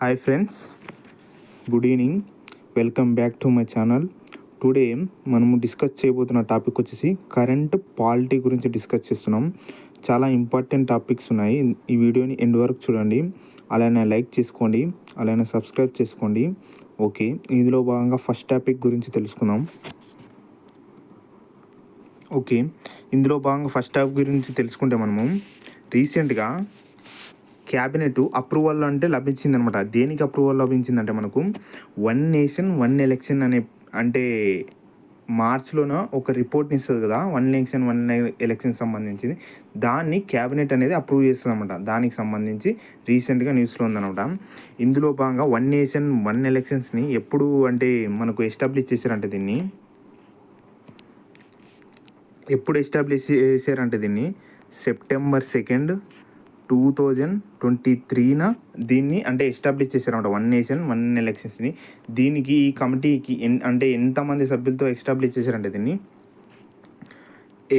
Hi friends, good evening. Welcome back to my channel. Today మనము discuss చేయబోతున్న topic వచ్చేసి current polity గురించి discuss చేస్తున్నాం. చాలా ఇంపార్టెంట్ టాపిక్స్ ఉన్నాయి. ఈ వీడియోని ఎండ్ వరకు చూడండి. అలానే లైక్ చేసుకోండి, అలానే సబ్స్క్రైబ్ చేసుకోండి. ఓకే, ఇందులో భాగంగా ఫస్ట్ టాపిక్ గురించి తెలుసుకుందాం. ఓకే, ఇందులో భాగంగా ఫస్ట్ టాపిక్ గురించి తెలుసుకుంటే మనము రీసెంట్గా క్యాబినెట్ అప్రూవల్ అంటే లభించిందనమాట. దేనికి అప్రూవల్ లభించిందంటే మనకు వన్ నేషన్ వన్ ఎలక్షన్ అంటే మార్చ్లోన ఒక రిపోర్ట్ని ఇస్తుంది కదా, వన్ నేషన్ వన్ ఎలక్షన్ సంబంధించింది. దాన్ని క్యాబినెట్ అనేది అప్రూవ్ చేస్తుంది అనమాట. దానికి సంబంధించి రీసెంట్గా న్యూస్లో ఉందనమాట. ఇందులో భాగంగా వన్ నేషన్ వన్ ఎలక్షన్స్ని ఎప్పుడు అంటే మనకు ఎస్టాబ్లిష్ చేశారంటే దీన్ని సెప్టెంబర్ 2, 2023 దీన్ని అంటే ఎస్టాబ్లిష్ చేశారన్నమాట. వన్ నేషన్ వన్ ఎలక్షన్స్ని. దీనికి ఈ కమిటీకి ఎంతమంది సభ్యులతో ఎస్టాబ్లిష్ చేశారంటే దీన్ని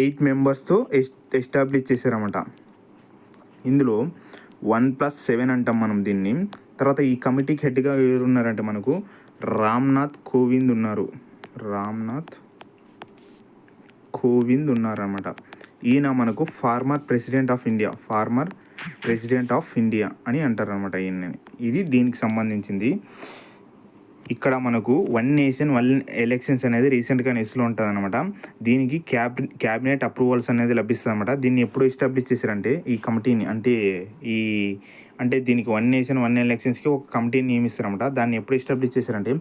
8 మెంబర్స్తో ఎస్టాబ్లిష్ చేశారన్నమాట. ఇందులో 1+7 అంటాం మనం దీన్ని. తర్వాత ఈ కమిటీకి హెడ్గా ఎవరు ఉన్నారంటే మనకు రామ్నాథ్ కోవింద్ ఉన్నారన్నమాట. ఈయన మనకు ఫార్మర్ ప్రెసిడెంట్ ఆఫ్ ఇండియా అని అంటారనమాట ఈయన. ఇది దీనికి సంబంధించింది. ఇక్కడ మనకు వన్ నేషన్ వన్ ఎలక్షన్స్ అనేది రీసెంట్గా న్యూస్లో ఉంటుంది అనమాట. దీనికి క్యాబినెట్ అప్రూవల్స్ అనేది లభిస్తుంది అనమాట. దీన్ని ఎప్పుడు ఎస్టాబ్లిష్ చేశారంటే ఈ కమిటీని దీనికి వన్ నేషన్ వన్ ఎలక్షన్స్కి ఒక కమిటీని నియమిస్తారన్నమాట. దాన్ని ఎప్పుడు ఎస్టాబ్లిష్ చేశారంటే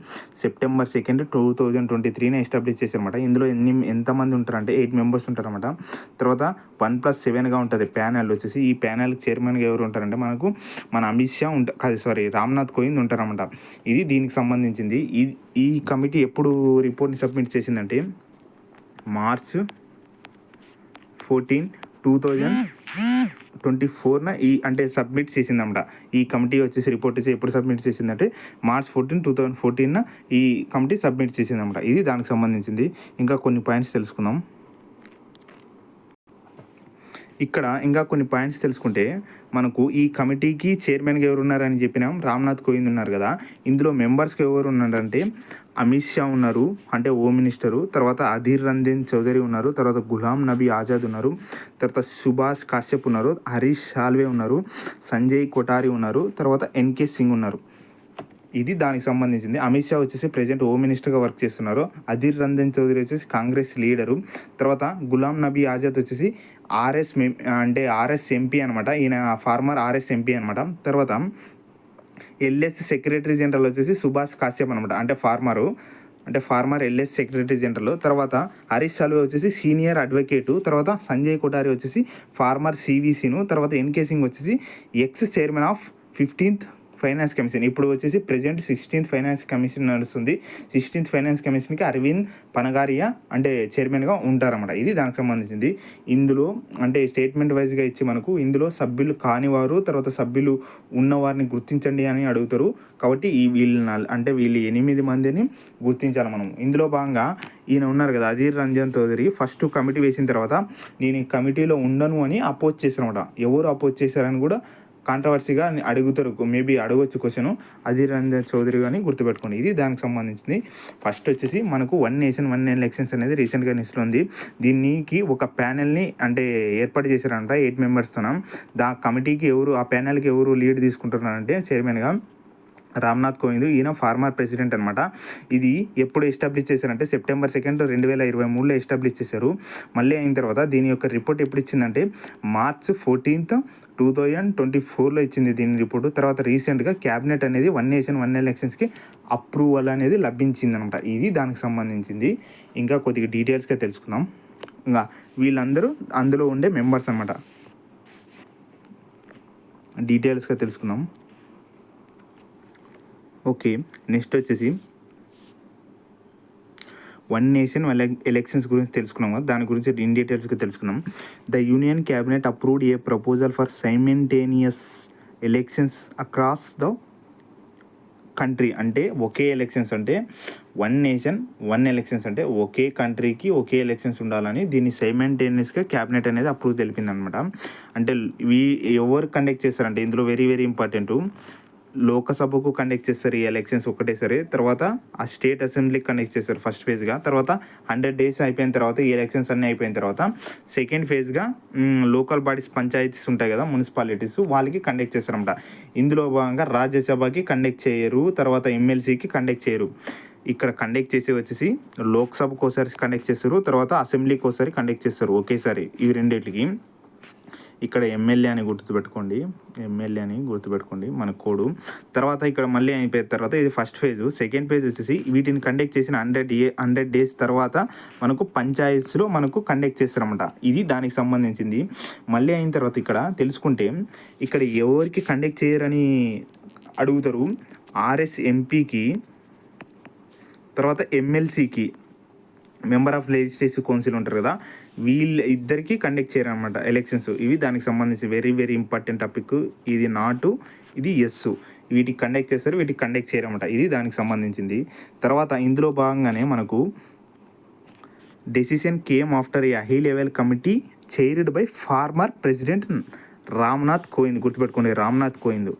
సెప్టెంబర్ 2, 2023 ఎస్టాబ్లిష్ చేశారన్నమాట. ఇందులో ఎంతమంది ఉంటారంటే 8 మెంబర్స్ ఉంటారన్నమాట. తర్వాత 1+7గా ఉంటుంది ప్యానెల్ వచ్చేసి. ఈ ప్యానెల్కి చైర్మన్గా ఎవరు ఉంటారంటే మనకు మన అమిత్ షా రామ్నాథ్ కోవింద్ ఉంటారన్నమాట. ఇది దీనికి సంబంధించింది. ఈ కమిటీ ఎప్పుడు రిపోర్ట్ని సబ్మిట్ చేసిందంటే మార్చ్ 14, 2024 సబ్మిట్ చేసిందన్నమాట. ఈ కమిటీ వచ్చేసి రిపోర్ట్ వచ్చి ఎప్పుడు సబ్మిట్ చేసిందంటే మార్చ్ 14, 2014 ఈ కమిటీ సబ్మిట్ చేసిందన్నమాట. ఇది దానికి సంబంధించింది. ఇంకా కొన్ని పాయింట్స్ తెలుసుకుందాం. ఇక్కడ ఇంకా కొన్ని పాయింట్స్ తెలుసుకుంటే మనకు ఈ కమిటీకి చైర్మన్గా ఎవరు ఉన్నారని చెప్పినాం, రామ్నాథ్ కోవింద్ ఉన్నారు కదా. ఇందులో మెంబర్స్కి ఎవరు ఉన్నారంటే అమిత్ షా ఉన్నారు, అంటే హోమ్ మినిస్టరు. తర్వాత అధీర్ రంజన్ చౌదరి ఉన్నారు. తర్వాత గులాం నబీ ఆజాద్ ఉన్నారు. తర్వాత సుభాష్ కాశ్యప్ ఉన్నారు. హరీష్ సాల్వే ఉన్నారు. సంజయ్ కొఠారి ఉన్నారు. తర్వాత ఎన్కే సింగ్ ఉన్నారు. ఇది దానికి సంబంధించింది. అమిత్ షా వచ్చేసి ప్రెజెంట్ హోమ్ మినిస్టర్గా వర్క్ చేస్తున్నారు. అధీర్ రంజన్ చౌదరి వచ్చేసి కాంగ్రెస్ లీడరు. తర్వాత గులాం నబీ ఆజాద్ వచ్చేసి ఆర్ఎస్ ఎంపీ అనమాట. ఈయన ఫార్మర్ ఆర్ఎస్ ఎంపీ అనమాట. తర్వాత ఎల్ఎస్ సెక్రటరీ జనరల్ వచ్చేసి సుభాష్ కాశ్యప్ అనమాట, ఫార్మర్ ఎల్ఎస్ సెక్రటరీ జనరల్. తర్వాత హరీష్ సాల్వే వచ్చేసి సీనియర్ అడ్వకేటు. తర్వాత సంజయ్ కొఠారి వచ్చేసి ఫార్మర్ సివిసిను. తర్వాత ఎన్కే సింగ్ వచ్చేసి X chairman of 15th finance commission. ఇప్పుడు వచ్చేసి ప్రెజెంట్ 16th ఫైనాన్స్ కమిషన్ నడుస్తుంది. 16th ఫైనాన్స్ కమిషన్కి అరవింద్ పనగారియా చైర్మన్గా ఉంటారన్నమాట. ఇది దానికి సంబంధించింది. ఇందులో స్టేట్మెంట్ వైజ్గా ఇచ్చి మనకు ఇందులో సభ్యులు కానివారు, తర్వాత సభ్యులు ఉన్నవారిని గుర్తించండి అని అడుగుతారు. కాబట్టి వీళ్ళు 8 మందిని గుర్తించాలి మనం. ఇందులో భాగంగా ఈయన ఉన్నారు కదా అధీర్ రంజన్ చౌదరి, ఫస్ట్ కమిటీ వేసిన తర్వాత నేను ఈ కమిటీలో ఉండను అని అపోజ్ చేశారన్నమాట. ఎవరు అపోజ్ చేశారని కూడా కాంట్రవర్సీగా అడుగుతారు, మేబీ అడగవచ్చు క్వశ్చన్. అధీర్ రంజన్ చౌదరి కానీ గుర్తుపెట్టుకోండి. ఇది దానికి సంబంధించింది. ఫస్ట్ వచ్చేసి మనకు వన్ నేషన్ వన్ ఎలక్షన్స్ అనేది రీసెంట్గా న్యూస్లో ఉంది. దీనికి ఒక ప్యానెల్ని ఏర్పాటు చేశారంట 8 మెంబర్స్తో. కమిటీకి ఆ ప్యానెల్కి ఎవరు లీడ్ తీసుకుంటున్నారంటే చైర్మన్గా రామ్నాథ్ కోవింద్. ఈయన ఫార్మర్ ప్రెసిడెంట్ అనమాట. ఇది ఎప్పుడు ఎస్టాబ్లిష్ చేశారంటే సెప్టెంబర్ 2, 2023 ఎస్టాబ్లిష్ చేశారు. మళ్ళీ అయిన తర్వాత దీని యొక్క రిపోర్ట్ ఎప్పుడు ఇచ్చిందంటే మార్చ్ 14, 2024 ఇచ్చింది దీని రిపోర్టు. తర్వాత రీసెంట్గా క్యాబినెట్ అనేది వన్ నేషన్ వన్ ఎలక్షన్స్కి అప్రూవల్ అనేది లభించింది అనమాట. ఇది దానికి సంబంధించింది. ఇంకా కొద్దిగా డీటెయిల్స్గా తెలుసుకుందాం. ఇంకా వీళ్ళందరూ అందులో ఉండే మెంబర్స్ అనమాట. డీటెయిల్స్గా తెలుసుకుందాం. ఓకే, నెక్స్ట్ వచ్చేసి వన్ నేషన్ వన్ ఎలక్షన్స్ గురించి తెలుసుకున్నాం కదా, దాని గురించి ఇన్ డీటెయిల్స్గా తెలుసుకున్నాం. The union cabinet approved a proposal for simultaneous elections across the country. ఒకే elections one nation one elections ఒకే కంట్రీకి ఒకే ఎలక్షన్స్ ఉండాలని దీన్ని సైమల్టేనియస్గా క్యాబినెట్ అనేది అప్రూవ్ తెలిపింది అనమాట. ఎవరు కండక్ట్ చేస్తారంటే ఇందులో వెరీ వెరీ ఇంపార్టెంట్ లోకసభకు కండక్ట్ చేస్తారు ఈ ఎలక్షన్స్ ఒకటేసారి. తర్వాత ఆ స్టేట్ అసెంబ్లీకి కండక్ట్ చేస్తారు ఫస్ట్ ఫేజ్గా. తర్వాత 100 days అయిపోయిన తర్వాత ఈ ఎలక్షన్స్ అన్నీ అయిపోయిన తర్వాత సెకండ్ ఫేజ్గా లోకల్ బాడీస్ పంచాయతీస్ ఉంటాయి కదా, మున్సిపాలిటీస్, వాళ్ళకి కండక్ట్ చేస్తారన్నమాట. ఇందులో భాగంగా రాజ్యసభకి కండక్ట్ చేయరు, తర్వాత ఎమ్మెల్సీకి కండక్ట్ చేయరు. ఇక్కడ కండక్ట్ చేసి వచ్చేసి లోక్సభకు ఒకసారి కండక్ట్ చేస్తారు, తర్వాత అసెంబ్లీకి ఒకసారి కండక్ట్ చేస్తారు ఒకేసారి ఇవి రెండింటికి. ఇక్కడ ఎమ్మెల్యే అని గుర్తుపెట్టుకోండి, ఎమ్మెల్యే అని గుర్తుపెట్టుకోండి మన కోడు. తర్వాత ఇక్కడ మళ్ళీ అయిపోయిన తర్వాత ఇది ఫస్ట్ ఫేజ్. సెకండ్ ఫేజ్ వచ్చేసి వీటిని కండక్ట్ చేసిన 100 days తర్వాత మనకు పంచాయత్స్లో మనకు కండక్ట్ చేస్తారన్నమాట. ఇది దానికి సంబంధించింది. మళ్ళీ అయిన తర్వాత ఇక్కడ తెలుసుకుంటే ఇక్కడ ఎవరికి కండక్ట్ చేయరని అడుగుతారు. ఆర్ఎస్ ఎంపీకి, తర్వాత ఎమ్మెల్సీకి, మెంబర్ ఆఫ్ లెజిస్లేటివ్ కౌన్సిల్ ఉంటారు కదా, వీళ్ళ ఇద్దరికి కండక్ట్ చేయరనమాట ఎలక్షన్స్. ఇవి దానికి సంబంధించి వెరీ వెరీ ఇంపార్టెంట్ టాపిక్. ఇది నాటు, ఇది ఎస్. వీటికి కండక్ట్ చేస్తారు, వీటికి కండక్ట్ చేయరన్నమాట. ఇది దానికి సంబంధించింది. తర్వాత ఇందులో భాగంగానే మనకు decision came after A high level committee chaired by former president Ramnath Kovind. గుర్తుపెట్టుకోండి, రామ్నాథ్ కోవింద్.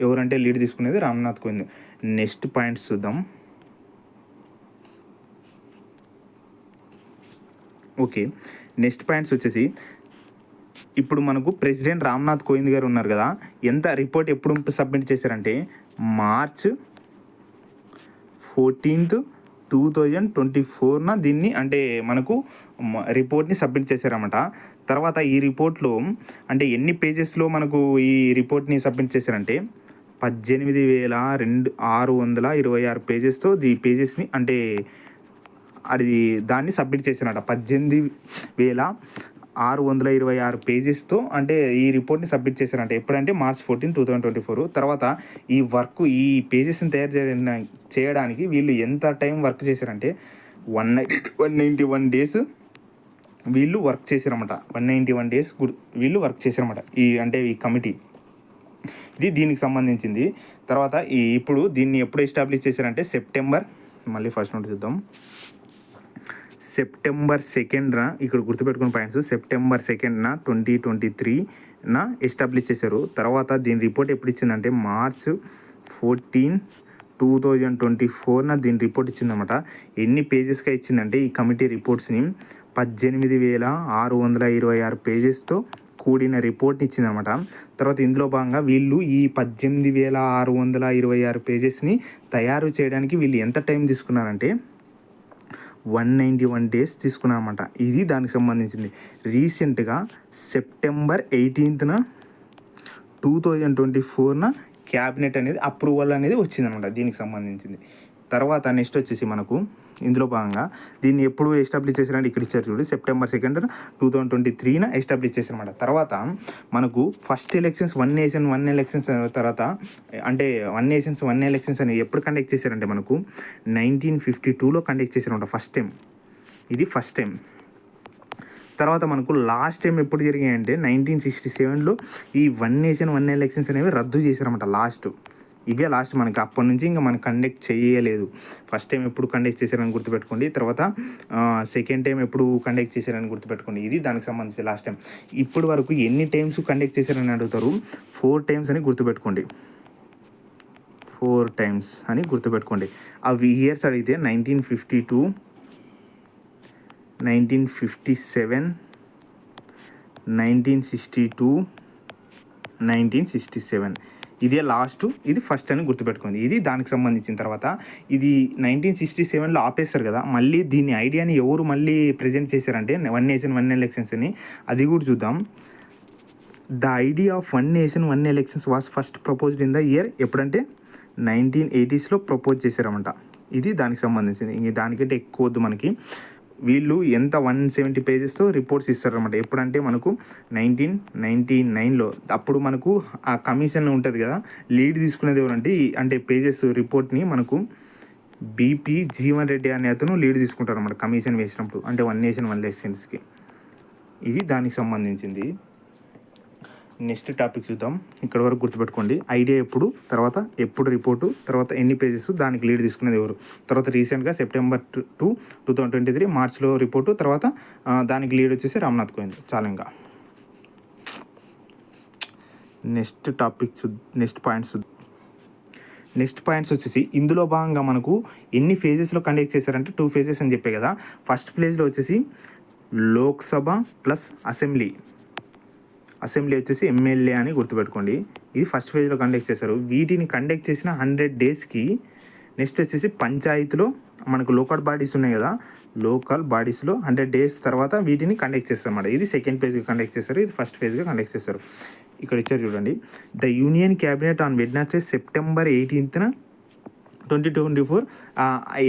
ఎవరంటే లీడ్ తీసుకునేది రామ్నాథ్ కోవింద్. నెక్స్ట్ పాయింట్స్ చూద్దాం. ఓకే, నెక్స్ట్ పాయింట్స్ వచ్చేసి ఇప్పుడు మనకు ప్రెసిడెంట్ రామ్నాథ్ కోవింద్ గారు ఉన్నారు కదా, ఎంత రిపోర్ట్ ఎప్పుడు సబ్మిట్ చేశారంటే March 14th 2024 దీన్ని అంటే మనకు రిపోర్ట్ని సబ్మిట్ చేశారన్నమాట. తర్వాత ఈ రిపోర్ట్లో అంటే ఎన్ని పేజెస్లో మనకు ఈ రిపోర్ట్ని సబ్మిట్ చేశారంటే 18,626 పేజెస్తో ఈ పేజెస్ని అంటే అది దాన్ని సబ్మిట్ చేశారన్నమాట. 18,626 పేజెస్తో అంటే ఈ రిపోర్ట్ని సబ్మిట్ చేశారంట. ఎప్పుడంటే March 14, 2024. తర్వాత ఈ వర్క్, ఈ పేజెస్ని తయారు చేయడానికి వీళ్ళు ఎంత టైం వర్క్ చేశారంటే 191 days వీళ్ళు వర్క్ చేశారన్నమాట. 191 days వీళ్ళు వర్క్ చేశారన్నమాట ఈ అంటే ఈ కమిటీ. ఇది దీనికి సంబంధించింది. తర్వాత ఇప్పుడు దీన్ని ఎప్పుడు ఎస్టాబ్లిష్ చేశారంటే సెప్టెంబర్ 2nd ఇక్కడ గుర్తుపెట్టుకున్న పాయింట్స్. సెప్టెంబర్ 2nd 2023 ఎస్టాబ్లిష్ చేశారు. తర్వాత దీని రిపోర్ట్ ఎప్పుడు ఇచ్చిందంటే March 14, 2024 దీని రిపోర్ట్ ఇచ్చిందన్నమాట. ఎన్ని పేజెస్గా ఇచ్చిందంటే ఈ కమిటీ రిపోర్ట్స్ని 18,626 పేజెస్తో కూడిన రిపోర్ట్ని ఇచ్చిందన్నమాట. తర్వాత ఇందులో భాగంగా వీళ్ళు ఈ 18,626 పేజెస్ని తయారు చేయడానికి వీళ్ళు ఎంత టైం తీసుకున్నారంటే 191 days తీసుకున్నారన్నమాట. ఇది దానికి సంబంధించింది. రీసెంట్గా సెప్టెంబర్ 18th 2024 క్యాబినెట్ అనేది అప్రూవల్ అనేది వచ్చిందనమాట దీనికి సంబంధించింది. తర్వాత నెక్స్ట్ వచ్చేసి మనకు ఇందులో భాగంగా దీన్ని ఎప్పుడు ఎస్టాబ్లిష్ చేశారంటే ఇక్కడ ఇచ్చారు చూడండి, సెప్టెంబర్ 2nd 2023 ఎస్టాబ్లిష్ చేశారనమాట. తర్వాత మనకు ఫస్ట్ ఎలక్షన్స్ 1 nation 1 elections తర్వాత అంటే 1 nations 1 elections అని ఎప్పుడు కండక్ట్ చేశారంటే మనకు 1952లో కండక్ట్ చేశారనమాట ఫస్ట్ టైం. ఇది ఫస్ట్ టైం. తర్వాత మనకు లాస్ట్ టైం ఎప్పుడు జరిగాయంటే 1967లో ఈ 1 nation 1 elections అనేవి రద్దు చేశారన్నమాట. ఇవే లాస్ట్ మనకి. అప్పటి నుంచి ఇంకా మనం కండక్ట్ చేయలేదు. ఫస్ట్ టైం ఎప్పుడు కండక్ట్ చేశారని గుర్తుపెట్టుకోండి. తర్వాత సెకండ్ టైం ఎప్పుడు కండక్ట్ చేశారని గుర్తుపెట్టుకోండి. ఇది దానికి సంబంధించి లాస్ట్ టైం. ఇప్పటి వరకు ఎన్ని టైమ్స్ కండక్ట్ చేశారని అడుగుతారు. 4 times అని గుర్తుపెట్టుకోండి. 4 times అని గుర్తుపెట్టుకోండి. అవి ఇయర్స్ అడిగితే 1952, 1957, 1962, 1967. ఇదే లాస్ట్, ఇది ఫస్ట్ అని గుర్తుపెట్టుకోండి. ఇది దానికి సంబంధించిన. తర్వాత ఇది 1967లో ఆపేస్తారు కదా, మళ్ళీ దీని ఐడియాని ఎవరు మళ్ళీ ప్రజెంట్ చేశారంటే 1 nation 1 elections అని. అది కూడా చూద్దాం. The idea of 1 nation 1 elections was first proposed in the year ఎప్పుడంటే 1980sలో ప్రపోజ్ చేశారన్నమాట. ఇది దానికి సంబంధించింది. ఇంక దానికంటే ఎక్కువ వద్దు మనకి. వీళ్ళు ఎంత 170 పేజెస్తో రిపోర్ట్స్ ఇస్తారన్నమాట. ఎప్పుడంటే మనకు 1999లో. అప్పుడు మనకు ఆ కమిషన్ ఉంటుంది కదా, లీడ్ తీసుకునేది ఎవరంటే అంటే పేజెస్ రిపోర్ట్ని మనకు బీపీ జీవన్ రెడ్డి అనే అతను లీడ్ తీసుకుంటారు అన్నమాట కమిషన్ వేసినప్పుడు, అంటే 1 nation 1 electionsకి. ఇది దానికి సంబంధించింది. నెక్స్ట్ టాపిక్ చూద్దాం. ఇక్కడ వరకు గుర్తుపెట్టుకోండి. ఐడియా ఎప్పుడు, తర్వాత ఎప్పుడు రిపోర్టు, తర్వాత ఎన్ని పేజెస్, దానికి లీడ్ తీసుకునేది ఎవరు. తర్వాత రీసెంట్గా సెప్టెంబర్ 2, 2023 మార్చ్లో రిపోర్టు, తర్వాత దానికి లీడ్ వచ్చేసి రామ్నాథ్ కోవింద్. చాలా ఇంకా next topic next points. Next points వచ్చేసి ఇందులో భాగంగా మనకు ఎన్ని ఫేజెస్లో కండక్ట్ చేశారంటే 2 ఫేజెస్ అని చెప్పే కదా. ఫస్ట్ ఫేజ్లో వచ్చేసి లోక్సభ ప్లస్ అసెంబ్లీ వచ్చేసి ఎమ్మెల్యే అని గుర్తుపెట్టుకోండి. ఇది ఫస్ట్ ఫేజ్లో కండక్ట్ చేశారు. వీటిని కండక్ట్ చేసిన 100 డేస్కి నెక్స్ట్ వచ్చేసి పంచాయతీలో మనకు లోకల్ బాడీస్ ఉన్నాయి కదా, లోకల్ బాడీస్లో 100 డేస్ తర్వాత వీటిని కండక్ట్ చేస్తారన్నమాట. ఇది సెకండ్ ఫేజ్గా కండక్ట్ చేస్తారు, ఇది ఫస్ట్ ఫేజ్గా కండక్ట్ చేస్తారు. ఇక్కడ ఇచ్చారు చూడండి. The union cabinet on Wednesday September 18th 2024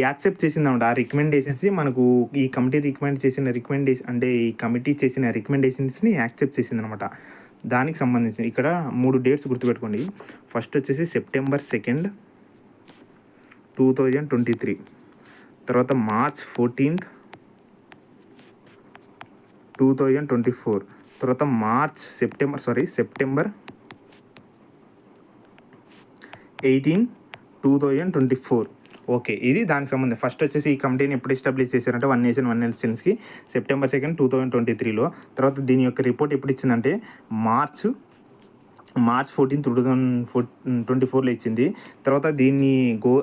accept చేసిందన్నమాట. ఆ రికమెండేషన్స్ మనకు ఈ కమిటీ అంటే ఈ కమిటీ చేసిన రికమెండేషన్స్ని యాక్సెప్ట్ చేసిందనమాట. దానికి సంబంధించి ఇక్కడ 3 డేట్స్ గుర్తుపెట్టుకోండి. ఫస్ట్ వచ్చేసి September 2nd 2023, తర్వాత March 14th 2024, తర్వాత September 18, 2024. ఓకే, ఇది దానికి సంబంధం. ఫస్ట్ వచ్చేసి ఈ కమిటీని ఎప్పుడు ఎస్టాబ్లిష్ చేశారంటే 1 నేషన్ 1 ఎలక్షన్స్కి September 2nd 2023లో. తర్వాత దీని యొక్క రిపోర్ట్ ఎప్పుడు ఇచ్చిందంటే March 14, 2024లో ఇచ్చింది. తర్వాత దీన్ని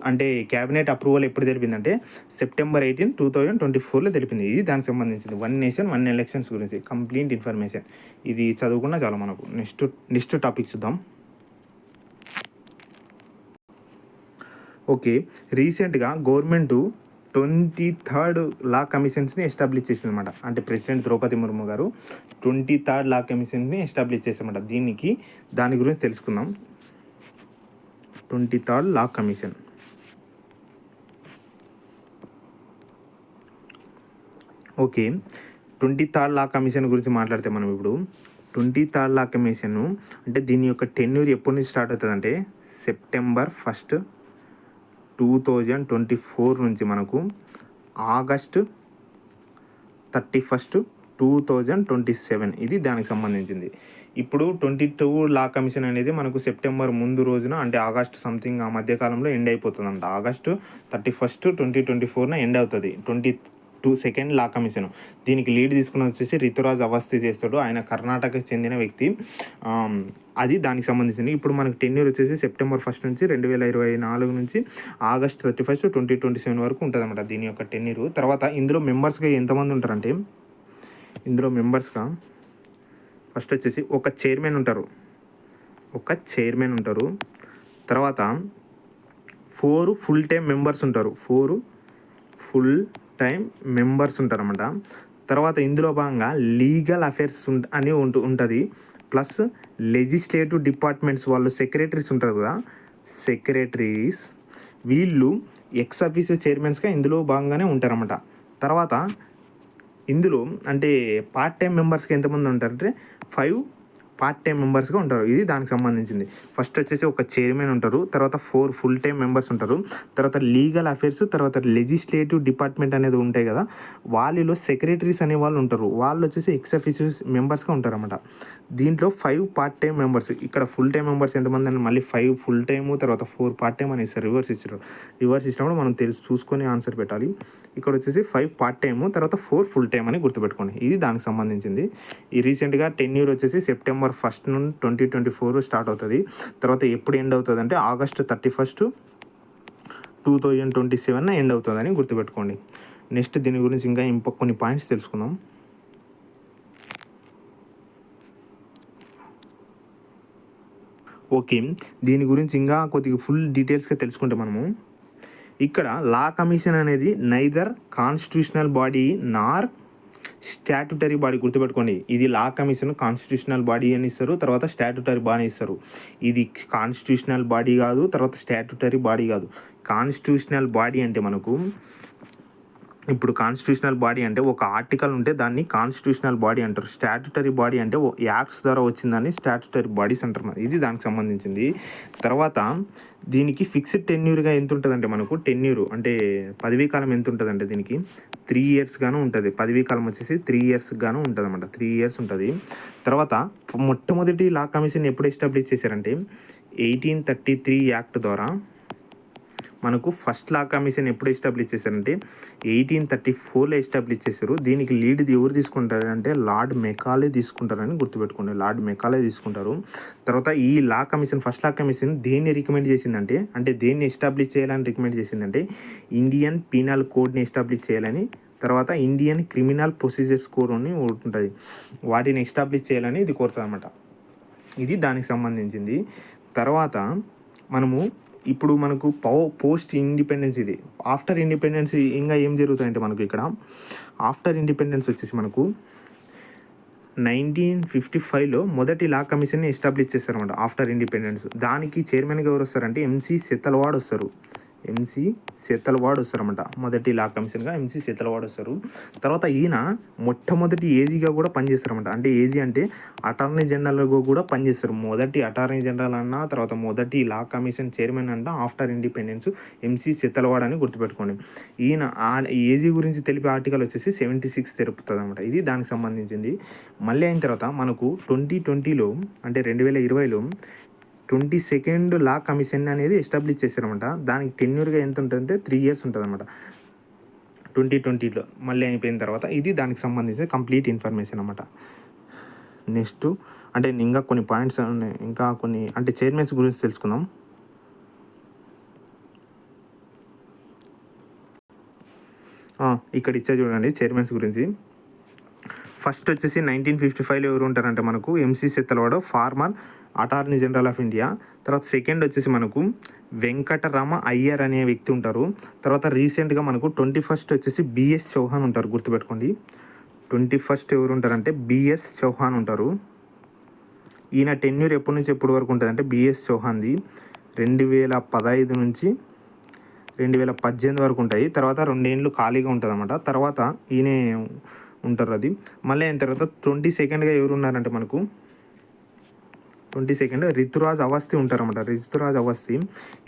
అంటే క్యాబినెట్ అప్రూవల్ ఎప్పుడు తెలిపిందంటే September 18, 2024లో తెలిపింది. ఇది దానికి సంబంధించింది 1 నేషన్ 1 ఎలక్షన్స్ గురించి కంప్లీట్ ఇన్ఫర్మేషన్. ఇది చదువుకున్నా చాలా మనకు. నెక్స్ట్ టాపిక్ చూద్దాం. ఓకే, రీసెంట్గా గవర్నమెంట్ 23rd లా కమిషన్స్ని ఎస్టాబ్లిష్ చేసిందన్నమాట. అంటే ప్రెసిడెంట్ ద్రౌపది ముర్ము గారు 23rd లా కమిషన్స్ని ఎస్టాబ్లిష్ చేసామన్నమాట. దాని గురించి తెలుసుకుందాం. 23rd law commission. Okay, 23rd law commission గురించి మాట్లాడితే మనం ఇప్పుడు 23rd లా కమిషన్ అంటే దీని యొక్క టెన్యూర్ ఎప్పటి నుంచి స్టార్ట్ అవుతుందంటే September 1st 2024 నుంచి మనకు August 31st 2027. ఇది దానికి సంబంధించింది. ఇప్పుడు 22 లా కమిషన్ అనేది మనకు సెప్టెంబర్ ముందు రోజున అంటే ఆగస్ట్ సంథింగ్ ఆ మధ్యకాలంలో ఎండ్ అయిపోతుందంట. August 31st 2024 ఎండ్ అవుతుంది 22nd లా కమిషన్. దీనికి లీడ్ తీసుకుని వచ్చేసి రితురాజ్ అవస్థి చేస్తాడు. ఆయన కర్ణాటకకి చెందిన వ్యక్తి. అది దానికి సంబంధించింది. ఇప్పుడు మనకు టెన్యూర్ వచ్చేసి September 1st నుంచి 2024 నుంచి August 31st 2027 వరకు ఉంటుంది అన్నమాట దీని యొక్క టెన్యూర్. తర్వాత ఇందులో మెంబర్స్గా ఎంతమంది ఉంటారంటే ఫస్ట్ వచ్చేసి ఒక చైర్మన్ ఉంటారు. తర్వాత 4 ఫుల్ టైం మెంబర్స్ ఉంటారన్నమాట. తర్వాత ఇందులో భాగంగా లీగల్ అఫేర్స్ అని ఉంటుంది. ప్లస్ లెజిస్లేటివ్ డిపార్ట్మెంట్స్ వాళ్ళు సెక్రటరీస్ ఉంటారు కదా, వీళ్ళు ఎక్స్ ఆఫీసర్ చైర్మన్స్గా ఇందులో భాగంగానే ఉంటారన్నమాట. తర్వాత ఇందులో అంటే పార్ట్ టైం మెంబర్స్కి ఎంతమంది ఉంటారంటే 5 పార్ట్ టైం మెంబర్స్గా ఉంటారు. ఇది దానికి సంబంధించింది. ఫస్ట్ వచ్చేసి ఒక చైర్మన్ ఉంటారు, తర్వాత 4 ఫుల్ టైం మెంబర్స్ ఉంటారు, తర్వాత లీగల్ అఫేర్స్, తర్వాత లెజిస్లేటివ్ డిపార్ట్మెంట్ అనేది ఉంటాయి కదా, వాళ్ళలో సెక్రటరీస్ అనే వాళ్ళు ఉంటారు. వాళ్ళు వచ్చేసి ఎక్స్ ఆఫీసర్స్ మెంబర్స్గా ఉంటారన్నమాట. దీంట్లో 5 పార్ట్ టైం మెంబర్స్. ఇక్కడ ఫుల్ టైం మెంబర్స్ ఎంతమంది అని మళ్ళీ 5 ఫుల్ టైము, తర్వాత 4 పార్ట్ టైం అని ఇస్తారు. రివర్స్ ఇచ్చినప్పుడు మనం చూసుకొని ఆన్సర్ పెట్టాలి. ఇక్కడ వచ్చేసి 5 పార్ట్ టైము, తర్వాత 4 ఫుల్ టైం అని గుర్తుపెట్టుకోండి. ఇది దానికి సంబంధించింది. ఈ రీసెంట్గా టెన్యూర్ వచ్చేసి September 1st నుండి 2024 స్టార్ట్ అవుతుంది. తర్వాత ఎప్పుడు ఎండ్ అవుతుంది అంటే August 31st 2027 ఎండ్ అవుతుందని గుర్తుపెట్టుకోండి. నెక్స్ట్ దీని గురించి ఇంకా కొన్ని పాయింట్స్ తెలుసుకుందాం. ఓకే, దీని గురించి ఇంకా కొద్దిగా ఫుల్ డీటెయిల్స్గా తెలుసుకుంటే మనము ఇక్కడ లా కమిషన్ అనేది నైదర్ కాన్స్టిట్యూషనల్ బాడీ నార్ స్టాట్యుటరీ బాడీ. గుర్తుపెట్టుకోండి, ఇది లా కమిషన్ కాన్స్టిట్యూషనల్ బాడీ అని ఇస్తారు, తర్వాత స్టాట్యుటరీ బాడీ ఇస్తారు. ఇది కాన్స్టిట్యూషనల్ బాడీ కాదు, తర్వాత స్టాట్యుటరీ బాడీ కాదు. కాన్స్టిట్యూషనల్ బాడీ అంటే మనకు ఇప్పుడు కాన్స్టిట్యూషనల్ బాడీ అంటే ఒక ఆర్టికల్ ఉంటే దాన్ని కాన్స్టిట్యూషనల్ బాడీ అంటారు. స్టాట్యుటరీ బాడీ అంటే యాక్ట్స్ ద్వారా వచ్చిందని స్టాట్యుటరీ బాడీస్ అంటారు. ఇది దానికి సంబంధించింది. తర్వాత దీనికి ఫిక్స్డ్ టెన్యూర్గా ఎంత ఉంటుందంటే మనకు టెన్యూర్ అంటే పదవీ కాలం ఎంత ఉంటుందంటే దీనికి 3 years గాను ఉంటుంది. పదవీ కాలం వచ్చేసి 3 years గాను ఉంటుంది అన్నమాట. 3 years ఉంటుంది. తర్వాత మొట్టమొదటి లా కమిషన్ ఎప్పుడు ఎస్టాబ్లిష్ చేశారంటే 1833 యాక్ట్ ద్వారా మనకు ఫస్ట్ లా కమిషన్ ఎప్పుడు ఎస్టాబ్లిష్ చేశారంటే 1834లో ఎస్టాబ్లిష్ చేశారు. దీనికి లీడ్ ఎవరు తీసుకుంటారంటే లార్డ్ మెకాలే తీసుకుంటారని గుర్తుపెట్టుకోండి. లార్డ్ మెకాలే తీసుకుంటారు. తర్వాత ఈ law commission first law commission దేన్ని రికమెండ్ చేసిందంటే, అంటే దేన్ని ఎస్టాబ్లిష్ చేయాలని రికమెండ్ చేసిందంటే ఇండియన్ పీనల్ కోడ్ని ఎస్టాబ్లిష్ చేయాలని, తర్వాత ఇండియన్ క్రిమినల్ ప్రొసీజర్స్ కోడ్ అని ఉంటుంది, వాటిని ఎస్టాబ్లిష్ చేయాలని ఇది కోరుతుంది అనమాట. ఇది దానికి సంబంధించింది. తర్వాత మనము ఇప్పుడు మనకు పోస్ట్ ఇండిపెండెన్స్, ఇది ఆఫ్టర్ ఇండిపెండెన్స్ ఇంకా ఏం జరుగుతాయంటే మనకు ఇక్కడ ఆఫ్టర్ ఇండిపెండెన్స్ వచ్చేసి మనకు 1955లో మొదటి లా కమిషన్ని ఎస్టాబ్లిష్ చేస్తారన్నమాట ఆఫ్టర్ ఇండిపెండెన్స్. దానికి చైర్మన్గా ఎవరు వస్తారంటే ఎంసీ సెతల్వాడ్ వస్తారు. ఎంసీ సెతల్వాడ్ వస్తారన్నమాట. మొదటి లా కమిషన్గా ఎంసీ సెతల్వాడ్ వస్తారు. తర్వాత ఈయన మొట్టమొదటి ఏజీగా కూడా పనిచేస్తారన్నమాట. అంటే ఏజీ అంటే అటార్నీ జనరల్గా కూడా పనిచేస్తారు. మొదటి అటార్నీ జనరల్ అన్న, తర్వాత మొదటి లా కమిషన్ చైర్మన్ అంట ఆఫ్టర్ ఇండిపెండెన్స్ ఎంసీ సెతల్వాడ్ అని గుర్తుపెట్టుకోండి. ఈయన ఏజీ గురించి తెలిపే ఆర్టికల్ వచ్చేసి 76 తెలుపుతుంది అనమాట. ఇది దానికి సంబంధించింది. మళ్ళీ అయిన తర్వాత మనకు 2020లో అంటే 2020లో 22nd లా కమిషన్ అనేది ఎస్టాబ్లిష్ చేశారన్నమాట. దానికి టెన్యూర్గా ఎంత ఉంటుందంటే 3 years ఉంటుంది అనమాట. 2020లో మళ్ళీ అయిపోయిన తర్వాత ఇది దానికి సంబంధించిన కంప్లీట్ ఇన్ఫర్మేషన్ అనమాట. నెక్స్ట్ అంటే ఇంకా కొన్ని పాయింట్స్ ఉన్నాయి, ఇంకా కొన్ని అంటే చైర్మన్స్ గురించి తెలుసుకుందాం. ఇక్కడ ఇచ్చా చూడండి చైర్మన్స్ గురించి. ఫస్ట్ వచ్చేసి 1955లో ఎవరు ఉంటారంటే మనకు MC Setalvad, former attorney general of India. తర్వాత సెకండ్ వచ్చేసి మనకు వెంకటరామ అయ్యర్ అనే వ్యక్తి ఉంటారు. తర్వాత రీసెంట్గా మనకు 21st వచ్చేసి బిఎస్ చౌహాన్ ఉంటారు, గుర్తుపెట్టుకోండి. 21st ఎవరు ఉంటారంటే బిఎస్ చౌహాన్ ఉంటారు. ఈయన టెన్యూర్ ఎప్పటి నుంచి ఎప్పటి వరకు ఉంటుంది అంటే బిఎస్ చౌహాన్ది 2015 నుంచి 2018 వరకు ఉంటాయి. తర్వాత 2 ఏళ్ళు ఖాళీగా ఉంటుంది అనమాట. తర్వాత ఈయనే ఉంటారు. అది మళ్ళీ అయిన తర్వాత 22nd ఎవరు ఉన్నారంటే మనకు 22nd రితురాజ్ అవస్థి ఉంటారన్నమాట. రితురాజ్ అవస్థి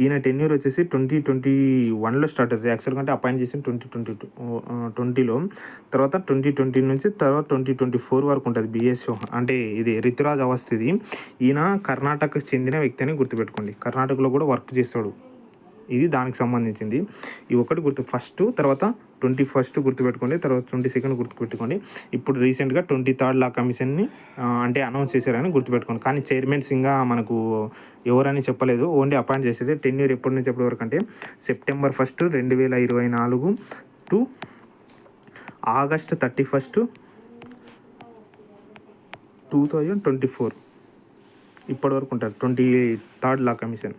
ఈయన టెన్యూర్ వచ్చేసి 2021లో స్టార్ట్ అవుతుంది. యాక్చువల్గా అంటే అపాయింట్ చేసిన 2020లో. తర్వాత 2020 నుంచి తర్వాత 2024 వరకు ఉంటుంది బిఎస్ చౌహాన్. అంటే ఇది రితురాజ్ అవస్థిది. ఈయన కర్ణాటకకు చెందిన వ్యక్తి అని గుర్తుపెట్టుకోండి. కర్ణాటకలో కూడా వర్క్ చేస్తాడు. ఇది దానికి సంబంధించింది. ఈ ఒకటి ఫస్ట్, తర్వాత 21st గుర్తుపెట్టుకోండి, తర్వాత 22nd గుర్తుపెట్టుకోండి. ఇప్పుడు రీసెంట్గా 23rd లా కమిషన్ని అంటే అనౌన్స్ చేశారని గుర్తుపెట్టుకోండి. కానీ చైర్మన్స్ ఇంకా మనకు ఎవరని చెప్పలేదు, ఓన్లీ అపాయింట్ చేసేది. టెన్యూర్ ఎప్పటి నుంచి ఎప్పటి వరకు అంటే September 1, 2024 టు August 31, 2024 ఇప్పటి వరకు ఉంటారు. 23rd law commission.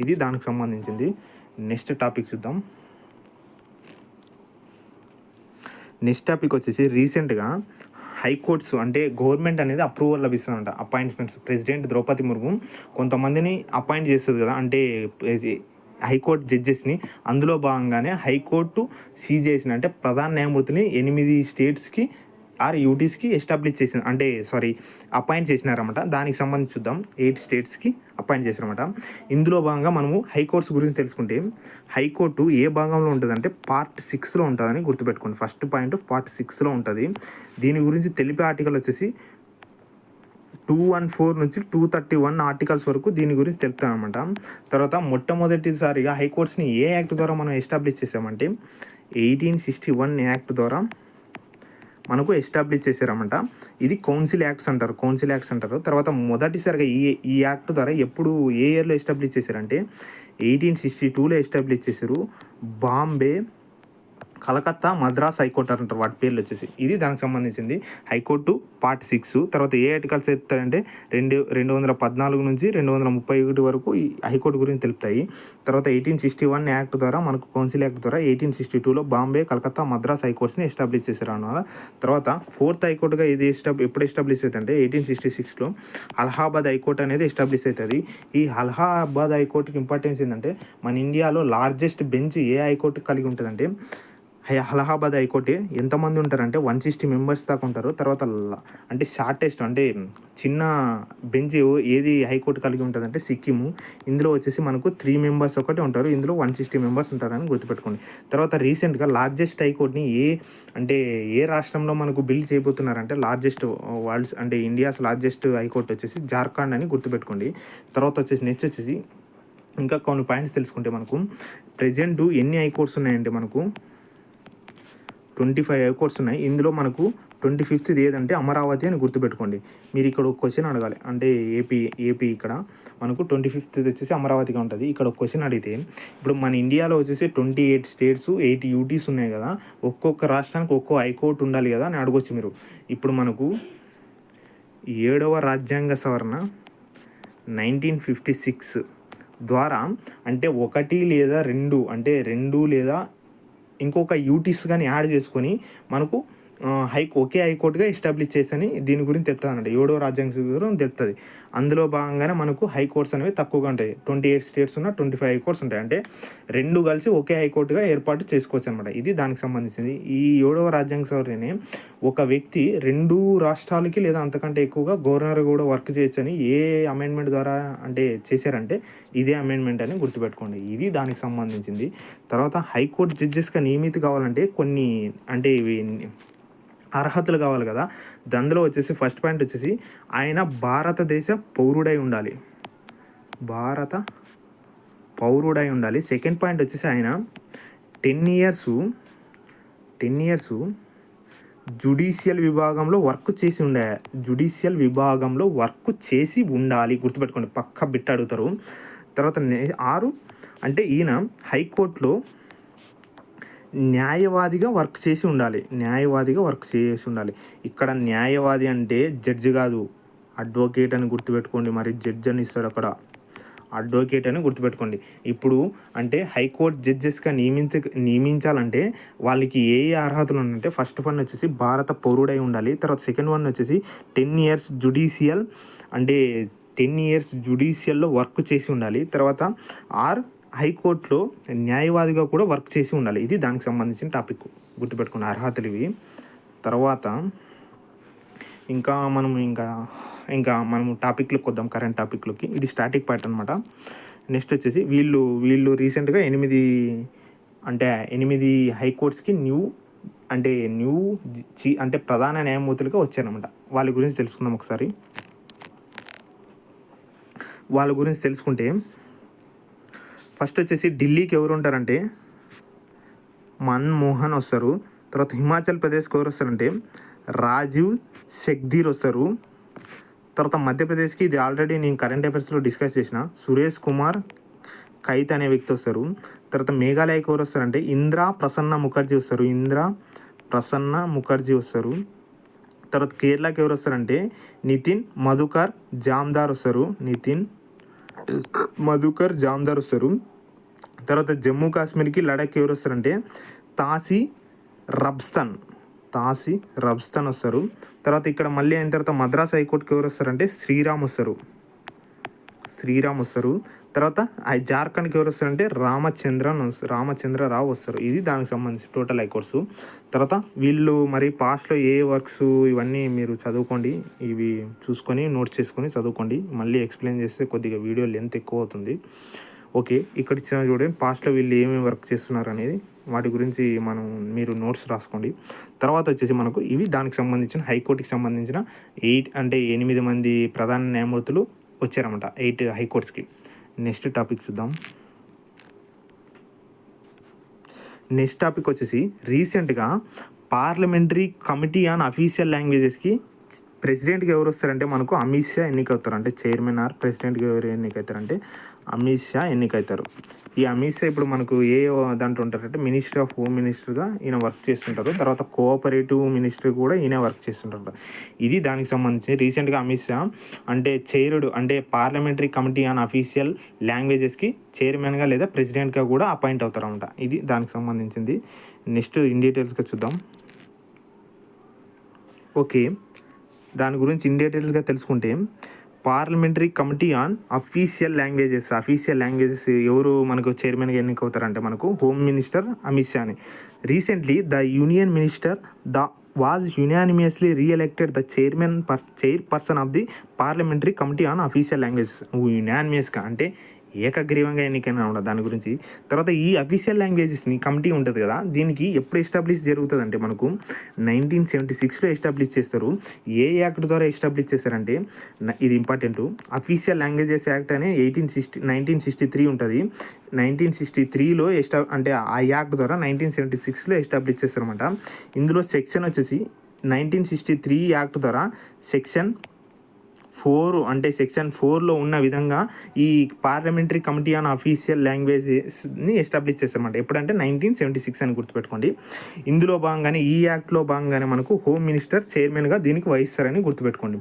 ఇది దానికి సంబంధించింది. నెక్స్ట్ టాపిక్ చూద్దాం. నెక్స్ట్ టాపిక్ వచ్చేసి రీసెంట్గా హైకోర్ట్స్ అంటే గవర్నమెంట్ అనేది అప్రూవల్ లభిస్తుందంట. అపాయింట్మెంట్స్ ప్రెసిడెంట్ ద్రౌపది ముర్ము కొంతమందిని అపాయింట్ చేస్తుంది కదా, అంటే హైకోర్టు జడ్జెస్ని. అందులో భాగంగానే హైకోర్టు సీజేస్ని అంటే ప్రధాన న్యాయమూర్తిని 8 స్టేట్స్కి యూటీస్కి ఎస్టాబ్లిష్ చేసింది, అంటే అపాయింట్ చేసినారన్నమాట. దానికి సంబంధించి చూద్దాం. 8 స్టేట్స్కి అపాయింట్ చేశారన్నమాట. ఇందులో భాగంగా మనము హైకోర్ట్స్ గురించి తెలుసుకుంటే, హైకోర్టు ఏ భాగంలో ఉంటుందంటే Part 6లో ఉంటుందని గుర్తుపెట్టుకోండి. ఫస్ట్ పాయింట్ Part 6లో ఉంటుంది. దీని గురించి తెలిపే ఆర్టికల్ వచ్చేసి 214 నుంచి 231 ఆర్టికల్స్ వరకు దీని గురించి తెలుపుతామన్నమాట. తర్వాత మొట్టమొదటిసారిగా హైకోర్ట్స్ని ఏ యాక్ట్ ద్వారా మనం ఎస్టాబ్లిష్ చేసామంటే 1861 యాక్ట్ ద్వారా మనకు ఎస్టాబ్లిష్ చేశారన్నమాట. ఇది కౌన్సిల్ యాక్ట్స్ అంటారు. తర్వాత మొదటిసారిగా ఈ యాక్ట్ ద్వారా ఎప్పుడు ఏ ఇయర్లో ఎస్టాబ్లిష్ చేశారంటే 1862లో ఎస్టాబ్లిష్ చేశారు. బాంబే, కలకత్తా, మద్రాస్ హైకోర్టు అంటారు వాటి పేర్లు వచ్చేసి. ఇది దానికి సంబంధించింది. High court Part 6. తర్వాత ఏ ఆర్టికల్స్ చెప్తారంటే 214 నుంచి 231 వరకు ఈ హైకోర్టు గురించి తెలుపుతాయి. తర్వాత 1861 యాక్ట్ ద్వారా మనకు కౌన్సిల్ యాక్ట్ ద్వారా 1862లో బాంబే, కలకత్తా, మద్రాస్ హైకోర్ట్స్ని ఎస్టాబ్లిష్ చేశారు అన్నమాట. తర్వాత 4th హైకోర్టుగా ఇది ఎప్పుడు ఎస్టాబ్లిష్ అవుతుందంటే 1866లో అలహాబాద్ హైకోర్టు అనేది ఎస్టాబ్లిష్ అవుతుంది. ఈ అలహాబాద్ హైకోర్టుకి ఇంపార్టెన్స్ ఏంటంటే మన ఇండియాలో లార్జెస్ట్ బెంచ్ ఏ హైకోర్టు కలిగి ఉంటుందంటే అలహాబాద్ హైకోర్టు. ఎంతమంది ఉంటారంటే 160 members దాకా ఉంటారు. తర్వాత అంటే షార్టెస్ట్ అంటే చిన్న బెంచ్ ఏది హైకోర్టు కలిగి ఉంటుందంటే సిక్కిము. ఇందులో వచ్చేసి మనకు 3 members ఒకటి ఉంటారు. ఇందులో 160 members ఉంటారని గుర్తుపెట్టుకోండి. తర్వాత రీసెంట్గా లార్జెస్ట్ హైకోర్టుని ఏ రాష్ట్రంలో మనకు బిల్డ్ చేయబోతున్నారంటే ఇండియాస్ లార్జెస్ట్ హైకోర్టు వచ్చేసి జార్ఖండ్ అని గుర్తుపెట్టుకోండి. తర్వాత వచ్చేసి నెక్స్ట్ వచ్చేసి ఇంకా కొన్ని పాయింట్స్ తెలుసుకుంటే మనకు ప్రెజెంట్ ఎన్ని హైకోర్ట్స్ ఉన్నాయంటే మనకు 25 హైకోర్ట్స్ ఉన్నాయి. ఇందులో మనకు 25th ఏదంటే అమరావతి అని గుర్తుపెట్టుకోండి. మీరు ఇక్కడ ఒక క్వశ్చన్ అడగాలి. అంటే ఏపీ ఇక్కడ మనకు 25th వచ్చేసి అమరావతిగా ఉంటుంది. ఇక్కడ ఒక క్వశ్చన్ అడిగితే ఇప్పుడు మన ఇండియాలో వచ్చేసి 28 స్టేట్స్ 8 యూటీస్ ఉన్నాయి కదా, ఒక్కొక్క రాష్ట్రానికి ఒక్కో హైకోర్టు ఉండాలి కదా అని అడగొచ్చు మీరు. ఇప్పుడు మనకు 7వ రాజ్యాంగ సవరణ 1956 ద్వారా అంటే 1 లేదా 2 అంటే 2 లేదా ఇంకొక యూటీస్ కానీ యాడ్ చేసుకొని మనకు ఒకే హైకోర్టుగా ఎస్టాబ్లిష్ చేసని దీని గురించి తెలుస్తుంది అన్నమాట. 7వ రాజ్యాంగ సవరణ తెలుస్తుంది. అందులో భాగంగానే మనకు హైకోర్ట్స్ అనేవి తక్కువగా ఉంటాయి. 28 స్టేట్స్ ఉన్న 25 హైకోర్ట్స్ ఉంటాయి. అంటే 2 కలిసి ఒకే హైకోర్టుగా ఏర్పాటు చేసుకోవచ్చు అనమాట. ఇది దానికి సంబంధించింది. ఈ 7వ రాజ్యాంగ సవరణని ఒక వ్యక్తి 2 రాష్ట్రాలకి లేదా అంతకంటే ఎక్కువగా గవర్నర్ కూడా వర్క్ చేయొచ్చని ఏ అమెండ్మెంట్ ద్వారా అంటే చేశారంటే ఇదే అమెండ్మెంట్ అని గుర్తుపెట్టుకోండి. ఇది దానికి సంబంధించింది. తర్వాత హైకోర్టు జడ్జెస్గా నియమిత కావాలంటే కొన్ని అంటే ఇవి అర్హతలు కావాలి కదా. అందులో వచ్చేసి ఫస్ట్ పాయింట్ వచ్చేసి ఆయన భారతదేశ పౌరుడై ఉండాలి. సెకండ్ పాయింట్ వచ్చేసి ఆయన 10 ఇయర్స్ జుడిషియల్ విభాగంలో వర్క్ చేసి ఉండాలి. గుర్తుపెట్టుకోండి, పక్క బిట్ అడుగుతారు. తర్వాత 6 అంటే ఈయన హైకోర్టులో న్యాయవాదిగా వర్క్ చేసి ఉండాలి. ఇక్కడ న్యాయవాది అంటే జడ్జి కాదు, అడ్వకేట్ అని గుర్తుపెట్టుకోండి. మరి జడ్జి అని ఇస్తాడు అక్కడ, అడ్వకేట్ అని గుర్తుపెట్టుకోండి. ఇప్పుడు అంటే హైకోర్టు జడ్జెస్గా నియమించాలంటే వాళ్ళకి ఏ అర్హతలు ఉన్నాయంటే ఫస్ట్ వన్ వచ్చేసి భారత పౌరుడై ఉండాలి. తర్వాత సెకండ్ వన్ వచ్చేసి 10 ఇయర్స్ జుడిషియల్లో వర్క్ చేసి ఉండాలి. తర్వాత హైకోర్టులో న్యాయవాదిగా కూడా వర్క్ చేసి ఉండాలి. ఇది దానికి సంబంధించిన టాపిక్, గుర్తుపెట్టుకున్న అర్హతలు ఇవి. తర్వాత ఇంకా మనం టాపిక్లోకి వద్దాం, కరెంట్ టాపిక్లోకి. ఇది స్టాటిక్ పార్ట్ అనమాట. నెక్స్ట్ వచ్చేసి వీళ్ళు రీసెంట్గా 8 హైకోర్ట్స్కి న్యూ అంటే ప్రధాన న్యాయమూర్తులుగా వచ్చారనమాట. వాళ్ళ గురించి తెలుసుకుందాం ఒకసారి. వాళ్ళ గురించి తెలుసుకుంటే ఫస్ట్ వచ్చేసి ఢిల్లీకి ఎవరు ఉంటారంటే మన్మోహన్ వస్తారు. తర్వాత హిమాచల్ ప్రదేశ్కి ఎవరు వస్తారంటే రాజీవ్ షెగ్దీర్ వస్తారు. తర్వాత మధ్యప్రదేశ్కి ఇది ఆల్రెడీ నేను కరెంట్ అఫైర్స్లో డిస్కస్ చేసిన సురేష్ కుమార్ కైత్ అనే వ్యక్తి వస్తారు. తర్వాత మేఘాలయకి ఎవరు వస్తారంటే ఇంద్రా ప్రసన్న ముఖర్జీ వస్తారు. తర్వాత కేరళకి ఎవరు వస్తారంటే నితిన్ మధుకర్ జామ్దార్ వస్తారు. తర్వాత జమ్మూ కాశ్మీర్కి లడాఖ్కి ఎవరు వస్తారంటే తాసి రబ్స్తాన్ వస్తారు. తర్వాత ఇక్కడ మళ్ళీ అయిన తర్వాత మద్రాస్ హైకోర్టుకి ఎవరు వస్తారంటే శ్రీరామ్ వస్తారు. తర్వాత జార్ఖండ్కి ఎవరు వస్తారంటే రామచంద్రరావు వస్తారు. ఇది దానికి సంబంధించి టోటల్ హైకోర్ట్స్. తర్వాత వీళ్ళు మరి పాస్ట్లో ఏ వర్క్స్ ఇవన్నీ మీరు చదువుకోండి, ఇవి చూసుకొని నోట్ చేసుకొని చదువుకోండి. మళ్ళీ ఎక్స్ప్లెయిన్ చేస్తే కొద్దిగా వీడియో లెంత్ ఎక్కువ అవుతుంది. ఓకే, ఇక్కడ ఇచ్చిన చూడండి పాస్ట్లో వీళ్ళు ఏమేమి వర్క్ చేస్తున్నారు అనేది, వాటి గురించి మీరు నోట్స్ రాసుకోండి. తర్వాత వచ్చేసి మనకు ఇవి దానికి సంబంధించిన హైకోర్టుకి సంబంధించిన 8 మంది ప్రధాన న్యాయమూర్తులు వచ్చారన్నమాట 8 హైకోర్ట్స్కి. నెక్స్ట్ టాపిక్ చూద్దాం. నెక్స్ట్ టాపిక్ వచ్చేసి రీసెంట్గా పార్లమెంటరీ కమిటీ ఆన్ అఫీషియల్ లాంగ్వేజెస్కి ప్రెసిడెంట్గా ఎవరు వస్తారంటే మనకు అమిత్ షా ఎన్నికవుతారు. అంటే చైర్మన్ ఆర్ ప్రెసిడెంట్గా ఎవరు ఎన్నికవుతారంటే అమిత్ షా ఎన్నికవుతారు. ఈ అమిత్ షా ఇప్పుడు మనకు ఏ దాంట్లో ఉంటారంటే మినిస్ట్రీ ఆఫ్ హోమ్ మినిస్టర్గా ఈయన వర్క్ చేస్తుంటారు. తర్వాత కోఆపరేటివ్ మినిస్టర్ కూడా ఈయన వర్క్ చేస్తుంటారు. ఇది దానికి సంబంధించి రీసెంట్గా అమిత్ షా అంటే పార్లమెంటరీ కమిటీ ఆన్ అఫీషియల్ లాంగ్వేజెస్కి చైర్మన్గా లేదా ప్రెసిడెంట్గా కూడా అపాయింట్ అవుతారన్నమాట. ఇది దానికి సంబంధించింది. నెక్స్ట్ ఇన్ డీటెయిల్స్గా చూద్దాం. ఓకే, దాని గురించి ఇన్ డీటెయిల్గా తెలుసుకుంటే parliamentary committee on official languages ఎవరు మనకు చైర్మన్గా ఎన్నికవుతారంటే మనకు హోమ్ మినిస్టర్ అమిత్ షాని. Recently the union minister was unanimously re-elected the chairperson of the parliamentary committee on official languages. యునానిమస్గా అంటే ఏకగ్రీవంగా ఎన్నికైనా ఉండదు దాని గురించి. తర్వాత ఈ అఫీషియల్ లాంగ్వేజెస్ని కమిటీ ఉంటుంది కదా, దీనికి ఎప్పుడు ఎస్టాబ్లిష్ జరుగుతుందంటే మనకు 1976లో ఎస్టాబ్లిష్ చేస్తారు. ఏ యాక్ట్ ద్వారా ఎస్టాబ్లిష్ చేస్తారంటే ఇది ఇంపార్టెంట్, అఫీషియల్ లాంగ్వేజెస్ యాక్ట్ అని 1963 ఉంటుంది. 1963లో అంటే ఆ యాక్ట్ ద్వారా 1976లో ఎస్టాబ్లిష్ చేస్తారన్నమాట. ఇందులో సెక్షన్ వచ్చేసి 1963 యాక్ట్ ద్వారా సెక్షన్ 4 అంటే సెక్షన్ 4లో ఉన్న విధంగా ఈ పార్లమెంటరీ కమిటీ ఆన్ అఫీషియల్ లాంగ్వేజెస్ని ఎస్టాబ్లిష్ చేస్తారన్నమాట. ఎప్పుడంటే 1976 అని గుర్తుపెట్టుకోండి. ఇందులో భాగంగానే ఈ యాక్ట్లో భాగంగానే మనకు హోమ్ మినిస్టర్ చైర్మన్గా దీనికి వహిస్తారని గుర్తుపెట్టుకోండి.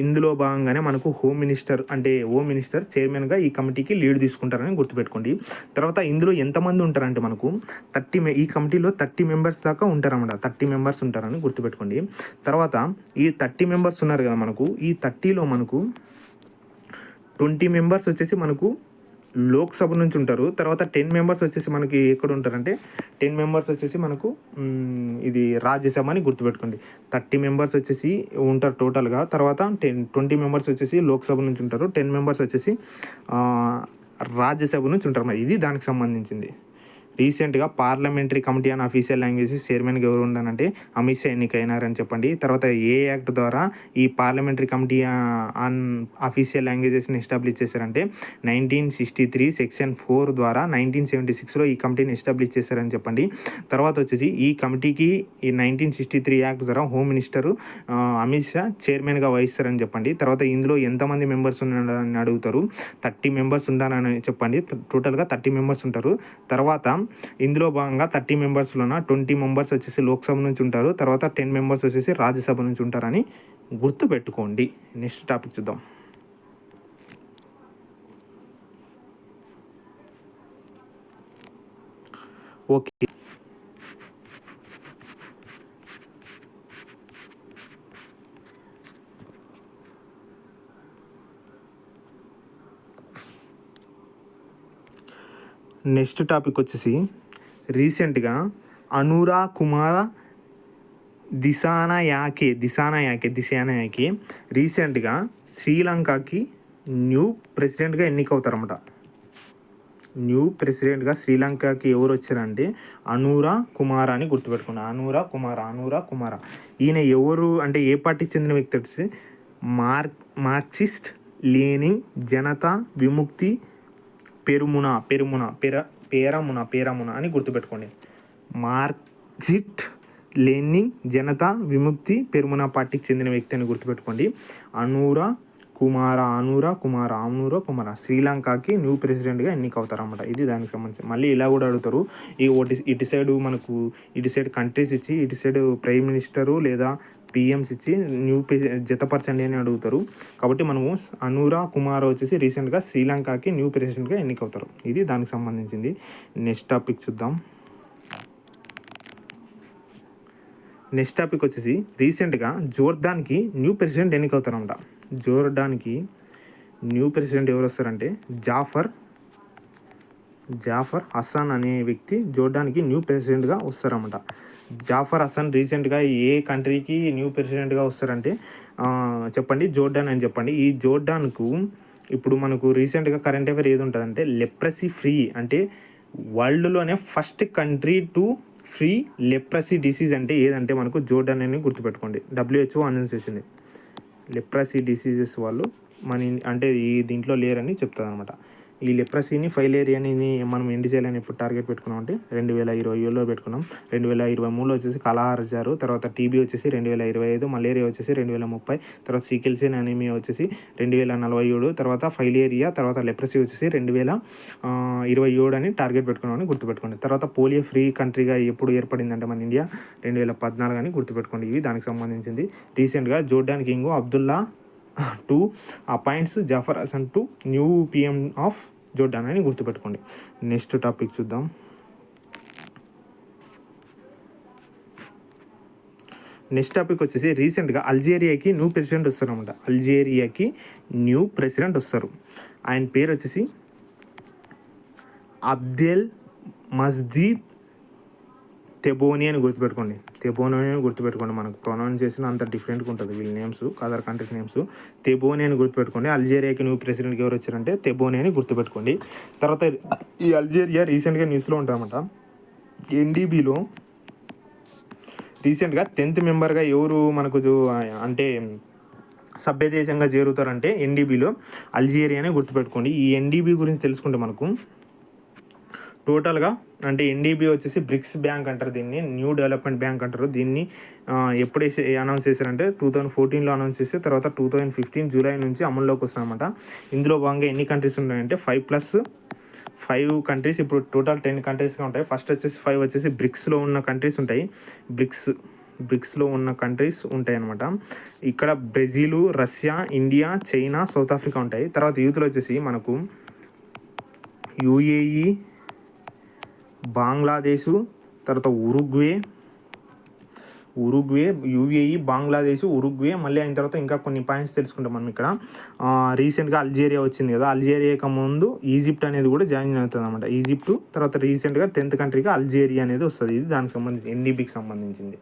ఇందులో భాగంగానే మనకు హోమ్ మినిస్టర్ చైర్మన్గా ఈ కమిటీకి లీడ్ తీసుకుంటారని గుర్తుపెట్టుకోండి. తర్వాత ఇందులో ఎంతమంది ఉంటారంటే మనకు ఈ కమిటీలో 30 మెంబర్స్ దాకా ఉంటారన్నమాట. 30 మెంబర్స్ ఉంటారని గుర్తుపెట్టుకోండి. తర్వాత ఈ 30 మెంబర్స్ ఉన్నారు కదా మనకు, ఈ 30లో మనకు 20 మెంబర్స్ వచ్చేసి మనకు లోక్సభ నుంచి ఉంటారు. తర్వాత 10 మెంబర్స్ వచ్చేసి మనకి ఎక్కడ ఉంటారంటే 10 మెంబర్స్ వచ్చేసి మనకు ఇది రాజ్యసభ అని గుర్తుపెట్టుకోండి. 30 మెంబర్స్ వచ్చేసి ఉంటారు టోటల్గా. తర్వాత 20 మెంబర్స్ వచ్చేసి లోక్సభ నుంచి ఉంటారు. 10 మెంబర్స్ వచ్చేసి రాజ్యసభ నుంచి ఉంటారు. మరి ఇది దానికి సంబంధించింది. రీసెంట్గా parliamentary committee on official languages చైర్మన్గా ఎవరు ఉన్నారంటే అమిత్ షా ఎన్నికైనారని చెప్పండి. తర్వాత ఏ యాక్ట్ ద్వారా ఈ పార్లమెంటరీ కమిటీ ఆన్ అఫీషియల్ లాంగ్వేజెస్ని ఎస్టాబ్లిష్ చేశారంటే 1963 సెక్షన్ 4 ద్వారా 1976లో ఈ కమిటీని ఎస్టాబ్లిష్ చేశారని చెప్పండి. తర్వాత వచ్చేసి ఈ కమిటీకి ఈ 1963 యాక్ట్ ద్వారా హోమ్ మినిస్టర్ అమిత్ షా చైర్మన్గా వహిస్తారని చెప్పండి. తర్వాత ఇందులో ఎంతమంది మెంబర్స్ ఉన్నారని అడుగుతారు. 30 మెంబర్స్ ఉండాలని చెప్పండి. టోటల్గా 30 మెంబర్స్ ఉంటారు. తర్వాత ఇందులో భాగంగా 30 మెంబర్స్లోన 20 మెంబర్స్ వచ్చేసి లోక్సభ నుంచి ఉంటారు. తర్వాత 10 మెంబర్స్ వచ్చేసి రాజ్యసభ నుంచి ఉంటారని గుర్తుపెట్టుకోండి. నెక్స్ట్ టాపిక్ చూద్దాం. ఓకే, నెక్స్ట్ టాపిక్ వచ్చేసి రీసెంట్గా అనురా కుమార దిశానాయాకే రీసెంట్గా శ్రీలంకకి న్యూ ప్రెసిడెంట్గా ఎన్నికవుతారన్నమాట. న్యూ ప్రెసిడెంట్గా శ్రీలంకకి ఎవరు వచ్చారంటే అనురా కుమార అని గుర్తుపెట్టుకోండి. అనురా కుమార. ఈయన ఎవరు అంటే ఏ పార్టీకి చెందిన వ్యక్తి వచ్చి మార్క్సిస్ట్ లెనిన్ జనతా విముక్తి పెరమున అని గుర్తుపెట్టుకోండి. మార్క్సిస్ట్ లెనిన్ జనతా విముక్తి పెరమున పార్టీకి చెందిన వ్యక్తి అని గుర్తుపెట్టుకోండి. అనురా కుమార శ్రీలంకకి న్యూ ప్రెసిడెంట్గా ఎన్నికవుతారన్నమాట. ఇది దానికి సంబంధించి. మళ్ళీ ఇలా కూడా అడుగుతారు, ఇటు సైడ్ కంట్రీస్ ఇచ్చి ఇటు సైడ్ ప్రైమ్ మినిస్టరు లేదా పిఎంస్ ఇచ్చి న్యూ జతపరచండి అని అడుగుతారు. కాబట్టి మనము అనురా కుమార్ వచ్చేసి రీసెంట్గా శ్రీలంకకి న్యూ ప్రెసిడెంట్గా ఎన్నికవుతారు. ఇది దానికి సంబంధించింది. నెక్స్ట్ టాపిక్ చూద్దాం. నెక్స్ట్ టాపిక్ వచ్చేసి రీసెంట్గా జోర్డాన్కి న్యూ ప్రెసిడెంట్ ఎన్నికవుతారన్నమాట. జోర్డాన్కి న్యూ ప్రెసిడెంట్ ఎవరు వస్తారంటే జాఫర్ హసన్ అనే వ్యక్తి జోర్డాన్కి న్యూ ప్రెసిడెంట్గా వస్తారన్నమాట. జాఫర్ హసన్ రీసెంట్గా ఏ కంట్రీకి న్యూ ప్రెసిడెంట్గా వస్తారంటే చెప్పండి, జోర్డాన్ అని చెప్పండి. ఈ జోర్డాన్కు ఇప్పుడు మనకు రీసెంట్గా కరెంట్ అఫైర్ ఏది ఉంటుందంటే లెప్రసీ ఫ్రీ, అంటే వరల్డ్లోనే first country to free leprosy disease అంటే ఏదంటే మనకు జోర్డాన్ అని గుర్తుపెట్టుకోండి. WHO అనౌన్స్ చేసింది. లెప్రసీ డిసీజెస్ వాళ్ళు అంటే ఈ దీంట్లో లేరని చెప్తుంది అనమాట. ఈ లెప్రసీని ఫైలేరియాని మనం ఎండ్ చేయాలని ఎప్పుడు టార్గెట్ పెట్టుకున్నాం అంటే 2027లో పెట్టుకున్నాం. 2023లో వచ్చేసి కలహారజారు, తర్వాత టీబీ వచ్చేసి 2025, మలేరియా వచ్చేసి 2030, తర్వాత సికిల్ సెల్ అనీమియా వచ్చేసి 2047, తర్వాత ఫైలేరియా, తర్వాత లెప్రసీ వచ్చేసి 2027 అని టార్గెట్ పెట్టుకున్నామని గుర్తుపెట్టుకోండి. తర్వాత పోలియో ఫ్రీ కంట్రీగా ఎప్పుడు ఏర్పడిందంటే మన ఇండియా 2014 అని గుర్తుపెట్టుకోండి. ఇవి దానికి సంబంధించింది. రీసెంట్గా Jordan king Abdullah to appoints Jafar Hassan to new PM of Jordan అని గుర్తుపెట్టుకోండి. నెక్స్ట్ టాపిక్ చూద్దాం. నెక్స్ట్ టాపిక్ వచ్చేసి రీసెంట్గా అల్జీరియాకి న్యూ ప్రెసిడెంట్ వస్తారన్నమాట. ఆయన పేరు వచ్చేసి అబ్దెల్ మజీద్ తెబోని అని గుర్తుపెట్టుకోండి. తెబోని అని గుర్తుపెట్టుకోండి. మనకు ప్రొనౌన్సియేషన్ అంత డిఫరెంట్గా ఉంటుంది వీళ్ళ నేమ్స్, అదర్ కంట్రీస్ నేమ్స్. తెబోని అని గుర్తుపెట్టుకోండి. అల్జీరియాకి న్యూ ప్రెసిడెంట్కి ఎవరు వచ్చారంటే తెబోని అని గుర్తుపెట్టుకోండి. తర్వాత ఈ అల్జీరియా రీసెంట్గా న్యూస్లో ఉంటారన్నమాట. ఎన్డీబీలో రీసెంట్గా 10th మెంబర్గా ఎవరు మనకు అంటే సభ్య దేశంగా చేరుతారంటే ఎన్డీబీలో అల్జీరియా అని గుర్తుపెట్టుకోండి. ఈ ఎన్డీబీ గురించి తెలుసుకుంటే మనకు టోటల్గా అంటే ఎన్డీబీ వచ్చేసి బ్రిక్స్ బ్యాంక్ అంటారు, దీన్ని న్యూ డెవలప్మెంట్ బ్యాంక్ అంటారు. దీన్ని ఎప్పుడు అనౌన్స్ చేశారంటే 2014లో అనౌన్స్ చేసి తర్వాత 2015 జూలై నుంచి అమల్లోకి వస్తుందన్నమాట. ఇందులో భాగంగా ఎన్ని కంట్రీస్ ఉన్నాయంటే 5+5 కంట్రీస్. ఇప్పుడు టోటల్ 10 కంట్రీస్గా ఉంటాయి. ఫస్ట్ వచ్చేసి 5 వచ్చేసి బ్రిక్స్లో ఉన్న కంట్రీస్ ఉంటాయి. బ్రిక్స్లో ఉన్న కంట్రీస్ ఉంటాయి అన్నమాట. ఇక్కడ Brazil, Russia, India, China, south Africa ఉంటాయి. తర్వాత యూత్లో వచ్చేసి మనకు యూఏఈ, బంగ్లాదేశ్, తర్వాత ఉరుగ్వే, యూఏఈ, బంగ్లాదేశ్, ఉరుగ్వే. మళ్ళీ అయిన తర్వాత ఇంకా కొన్ని పాయింట్స్ తెలుసుకుంటాం మనం ఇక్కడ. రీసెంట్గా అల్జీరియా వచ్చింది కదా, అల్జీరియాకి ముందు ఈజిప్ట్ అనేది కూడా జాయిన్ అవుతుంది అనమాట. ఈజిప్ట్ తర్వాత రీసెంట్గా 10th కంట్రీగా అల్జీరియా అనేది వస్తుంది. ఇది దానికి సంబంధించి ఎన్డీబీకి సంబంధించింది.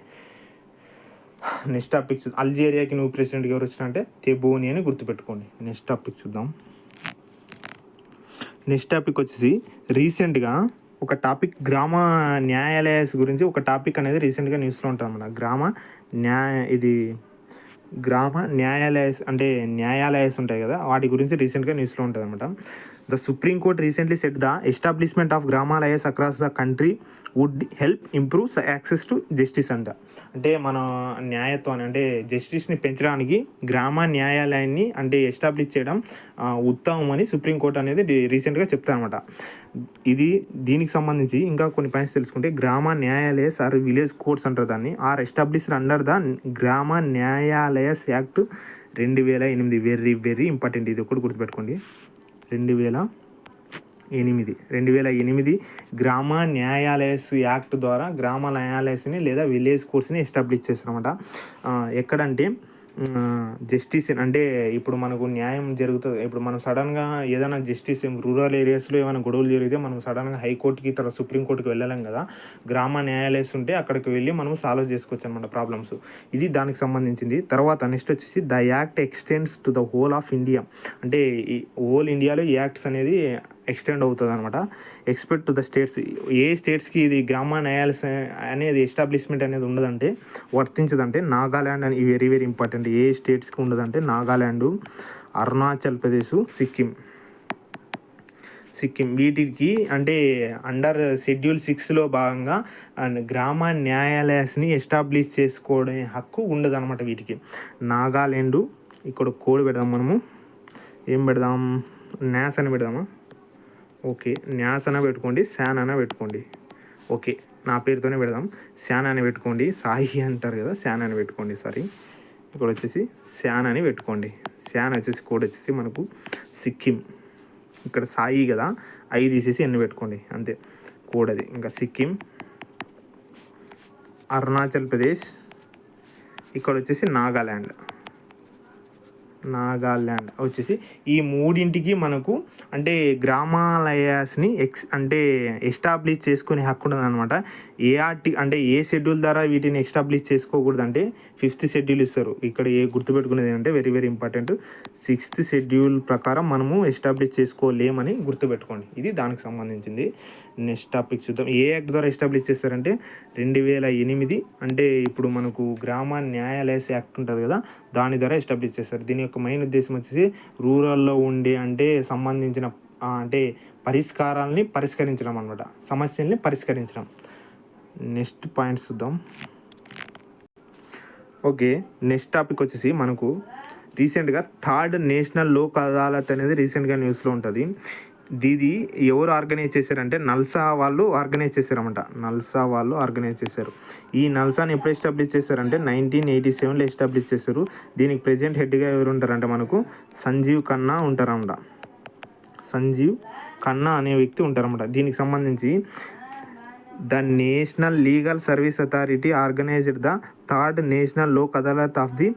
నెక్స్ట్ టాపిక్ అల్జీరియాకి న్యూ ప్రెసిడెంట్కి ఎవరు వచ్చినారంటే తెబోని అని గుర్తుపెట్టుకోండి. నెక్స్ట్ టాపిక్ చూద్దాం. నెక్స్ట్ టాపిక్ వచ్చేసి రీసెంట్గా ఒక టాపిక్ గ్రామ న్యాయాలయాస్ గురించి ఒక టాపిక్ అనేది రీసెంట్గా న్యూస్లో ఉంటుంది అన్నమాట. గ్రామ న్యాయాలయాస్ అంటే న్యాయాలయాస్ ఉంటాయి కదా, వాటి గురించి రీసెంట్గా న్యూస్లో ఉంటుంది అనమాట. The supreme court recently set the establishment of Gramalayas across the country would help improve access to justice అంట. అంటే మన న్యాయత్వాన్ని అంటే జస్టిస్ని పెంచడానికి గ్రామ న్యాయాలయాన్ని అంటే ఎస్టాబ్లిష్ చేయడం ఉత్తమం అని సుప్రీంకోర్టు అనేది రీసెంట్గా చెప్తారనమాట. దీనికి సంబంధించి ఇంకా కొన్ని పాయింట్స్ తెలుసుకుంటే గ్రామ న్యాయాలయస్ ఆర్ విలేజ్ కోర్ట్స్ అంటారు దాన్ని, ఆర్ ఎస్టాబ్లిష్డ్ అండర్ ద గ్రామ న్యాయాలయస్ యాక్ట్ 2008. వెరీ వెరీ ఇంపార్టెంట్, ఇది ఒకటి గుర్తుపెట్టుకోండి. 2008 గ్రామ న్యాయాలయస్ యాక్ట్ ద్వారా గ్రామ న్యాయాలయస్ని లేదా విలేజ్ కోర్ట్స్ని ఎస్టాబ్లిష్ చేస్తారన్నమాట. ఎక్కడంటే జస్టిస్ అంటే ఇప్పుడు మనకు న్యాయం జరుగుతుంది. ఇప్పుడు మనం సడన్గా ఏదైనా జస్టిస్ రూరల్ ఏరియాస్లో ఏమైనా గొడవలు జరిగితే మనం సడన్గా హైకోర్టుకి తర్వాత సుప్రీంకోర్టుకి వెళ్ళలేం కదా. గ్రామ న్యాయాలయాలు ఉంటే అక్కడికి వెళ్ళి మనం సాల్వ్ చేసుకోవచ్చు అనమాట ప్రాబ్లమ్స్. ఇది దానికి సంబంధించింది. తర్వాత నెక్స్ట్ వచ్చేసి the act extends to the whole of India. అంటే ఈ హోల్ ఇండియాలో ఈ యాక్ట్స్ అనేది ఎక్స్టెండ్ అవుతుంది అనమాట. Expect to the states. ఏ స్టేట్స్కి ఇది గ్రామ న్యాయాలయం అనేది ఎస్టాబ్లిష్మెంట్ అనేది ఉండదంటే వర్తించదంటే నాగాల్యాండ్ అని వెరీ వెరీ ఇంపార్టెంట్. ఏ స్టేట్స్కి ఉండదంటే నాగాల్యాండ్, అరుణాచల్ ప్రదేశ్, సిక్కిం. వీటికి అంటే అండర్ షెడ్యూల్ 6లో భాగంగా గ్రామ న్యాయాలయాన్ని ఎస్టాబ్లిష్ చేసుకోవడం హక్కు ఉండదు అనమాట వీటికి. నాగాల్యాండ్ ఇక్కడ కోడ్ పెడదాం మనము, ఏం పెడదాం, న్యాస్ అని పెడదామా? ఓకే, న్యాస్ అన పెట్టుకోండి, శాన్ అన పెట్టుకోండి. ఓకే, నా పేరుతోనే పెడదాం, శాన్ అని పెట్టుకోండి. సాయి అంటారు కదా, శాన్ అని పెట్టుకోండి. సారీ, ఇక్కడ వచ్చేసి శాన్ అని పెట్టుకోండి. శాన్ వచ్చేసి కోడ్ వచ్చేసి మనకు సిక్కిం. ఇక్కడ సాయి కదా, ఐ తీసేసి ఎన్ని పెట్టుకోండి అంతే కోడ్ అది. ఇంకా సిక్కిం, అరుణాచల్ ప్రదేశ్, ఇక్కడ వచ్చేసి నాగాల్యాండ్ వచ్చేసి ఈ మూడింటికి మనకు అంటే గ్రామాలయాస్ని అంటే ఎస్టాబ్లిష్ చేసుకునే హక్కు ఉండదు అనమాట. అంటే ఏ షెడ్యూల్ ద్వారా వీటిని ఎస్టాబ్లిష్ చేసుకోకూడదు అంటే 5th షెడ్యూల్ ఇస్తారు. ఇక్కడ గుర్తుపెట్టుకునేది ఏంటంటే very very important, 6th schedule ప్రకారం మనము ఎస్టాబ్లిష్ చేసుకోలేమని గుర్తుపెట్టుకోండి. ఇది దానికి సంబంధించింది. నెక్స్ట్ టాపిక్ చూద్దాం. ఏ యాక్ట్ ద్వారా ఎస్టాబ్లిష్ చేస్తారంటే 2008. అంటే ఇప్పుడు మనకు గ్రామ న్యాయాలయస్ యాక్ట్ ఉంటుంది కదా, దాని ద్వారా ఎస్టాబ్లిష్ చేస్తారు. దీని యొక్క మెయిన్ ఉద్దేశం వచ్చేసి రూరల్లో ఉండే అంటే సంబంధించిన అంటే పరిష్కారాలని పరిష్కరించడం అనమాట, సమస్యల్ని పరిష్కరించడం. నెక్స్ట్ పాయింట్స్ చూద్దాం. ఓకే, నెక్స్ట్ టాపిక్ వచ్చేసి మనకు రీసెంట్గా 3rd నేషనల్ లోక్ అదాలత్ అనేది రీసెంట్గా న్యూస్లో ఉంటుంది. ఇది ఎవరు ఆర్గనైజ్ చేశారంటే నల్సా వాళ్ళు ఆర్గనైజ్ చేశారన్నమాట. ఈ నల్సాని ఎప్పుడు ఎస్టాబ్లిష్ చేశారంటే 1987లో ఎస్టాబ్లిష్ చేశారు. దీనికి ప్రెసిడెంట్ హెడ్గా ఎవరు ఉంటారంటే మనకు సంజీవ్ ఖన్నా ఉంటారన్నమాట. సంజీవ్ ఖన్నా అనే వ్యక్తి ఉంటారన్నమాట. దీనికి సంబంధించి the national legal service authority organized the third national Lok Adalat of the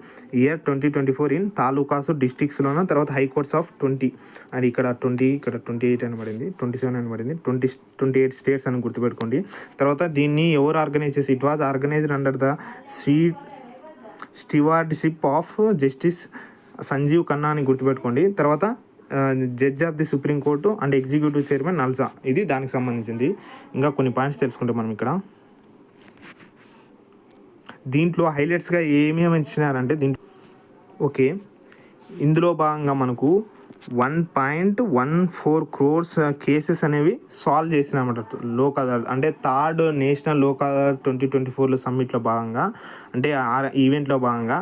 year 2024 in తాలూకాసు డిస్ట్రిక్ట్స్లోన, తర్వాత హైకోర్ట్స్ ఆఫ్ 20 అండ్ ఇక్కడ 28 అని పడింది, 27 అని పడింది, 28 స్టేట్స్ అని గుర్తుపెట్టుకోండి. తర్వాత దీన్ని ఎవరు ఆర్గనైజ్ చేసి, it was organised under the stewardship of justice Sanjiv Khanna అని గుర్తుపెట్టుకోండి. తర్వాత judge of the supreme court and executive chairman NALSA. ఇది దానికి సంబంధించింది. ఇంకా కొన్ని పాయింట్స్ తెలుసుకుంటే మనం ఇక్కడ దీంట్లో హైలైట్స్గా ఏమేమి ఇచ్చినారంటే ఓకే, ఇందులో భాగంగా మనకు 1.14 crores కేసెస్ అనేవి సాల్వ్ చేసినామట లోక్ అదాలత్, అంటే థర్డ్ నేషనల్ లోక్ అదాలత్ 2024లో సమ్మిట్లో భాగంగా, అంటే ఆ ఈవెంట్లో భాగంగా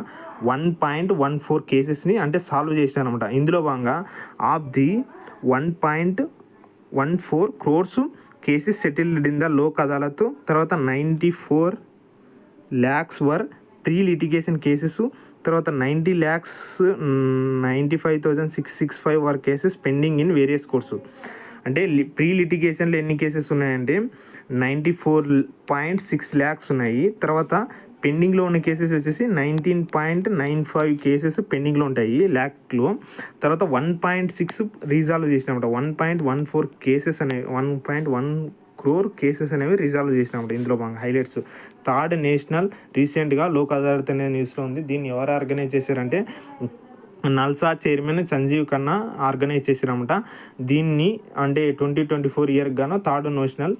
1.14 కేసెస్ని అంటే సాల్వ్ చేసినారనమాట. ఇందులో భాగంగా of the 1.14 crores cases settled in the Lok Adalat, తర్వాత 94 lakhs were pre litigation cases, తర్వాత 90,95,665 were cases pending in various courts. అంటే ప్రీ లిటిగేషన్లో ఎన్ని కేసెస్ ఉన్నాయంటే 94.6 lakhs ఉన్నాయి. తర్వాత పెండింగ్లో ఉన్న కేసెస్ వచ్చేసి 19.95 కేసెస్ పెండింగ్లో ఉంటాయి ల్యాక్లో. తర్వాత 1.6 రీజాల్వ్ చేసినామట. 1.14 కేసెస్ అనేవి 1.1 crore కేసెస్ అనేవి రిజాల్వ్ చేసినామట. ఇందులో బాగా హైలైట్స్ థర్డ్ నేషనల్ రీసెంట్గా లోక్ అదాలత్ అనే న్యూస్లో ఉంది. దీన్ని ఎవరు ఆర్గనైజ్ చేశారంటే నల్సా చైర్మన్ సంజీవ్ ఖన్నా ఆర్గనైజ్ చేసిరన్నమాట. దీన్ని అంటే 2024 ఇయర్కి గాను థర్డ్ నేషనల్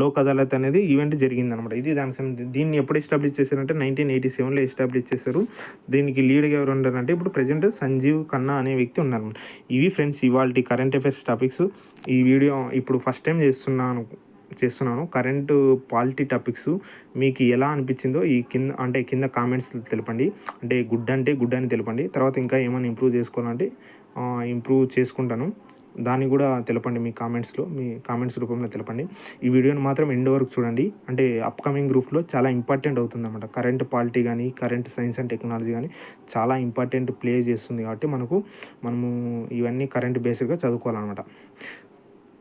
లోక్ అదాలత్ అనేది ఈవెంట్ జరిగిందనమాట. ఇది దానికి దీన్ని ఎప్పుడు ఎస్టాబ్లిష్ చేశారంటే 1987లో ఎస్టాబ్లిష్ చేశారు. దీనికి లీడ్గా ఎవరు ఉన్నారంటే ఇప్పుడు ప్రజెంట్ సంజీవ్ ఖన్నా అనే వ్యక్తి ఉన్నారన్నమాట. ఇవి ఫ్రెండ్స్ ఇవాళ కరెంట్ అఫైర్స్ టాపిక్స్. ఈ వీడియో ఇప్పుడు ఫస్ట్ టైం చేస్తున్నాను కరెంటు పాలిటీ టాపిక్స్. మీకు ఎలా అనిపించిందో ఈ కింద కామెంట్స్ తెలపండి. అంటే గుడ్ అని తెలపండి. తర్వాత ఇంకా ఏమైనా ఇంప్రూవ్ చేసుకోవాలంటే ఇంప్రూవ్ చేసుకుంటాను, దాన్ని కూడా తెలపండి. మీ కామెంట్స్ రూపంలో తెలపండి. ఈ వీడియోని మాత్రం ఎండ్ వరకు చూడండి. అంటే అప్కమింగ్ గ్రూప్లో చాలా ఇంపార్టెంట్ అవుతుందన్నమాట. కరెంట్ పాలిటీ కానీ కరెంట్ సైన్స్ అండ్ టెక్నాలజీ కానీ చాలా ఇంపార్టెంట్ ప్లే చేస్తుంది. కాబట్టి మనము ఇవన్నీ కరెంట్ బేస్డ్గా చదువుకోవాలన్నమాట.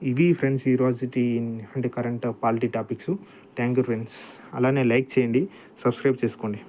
ఇవి ఫ్రెండ్స్ ఈరోజుటి అంటే current polity topics. Thank you friends. అలానే లైక్ చేయండి, సబ్స్క్రైబ్ చేసుకోండి.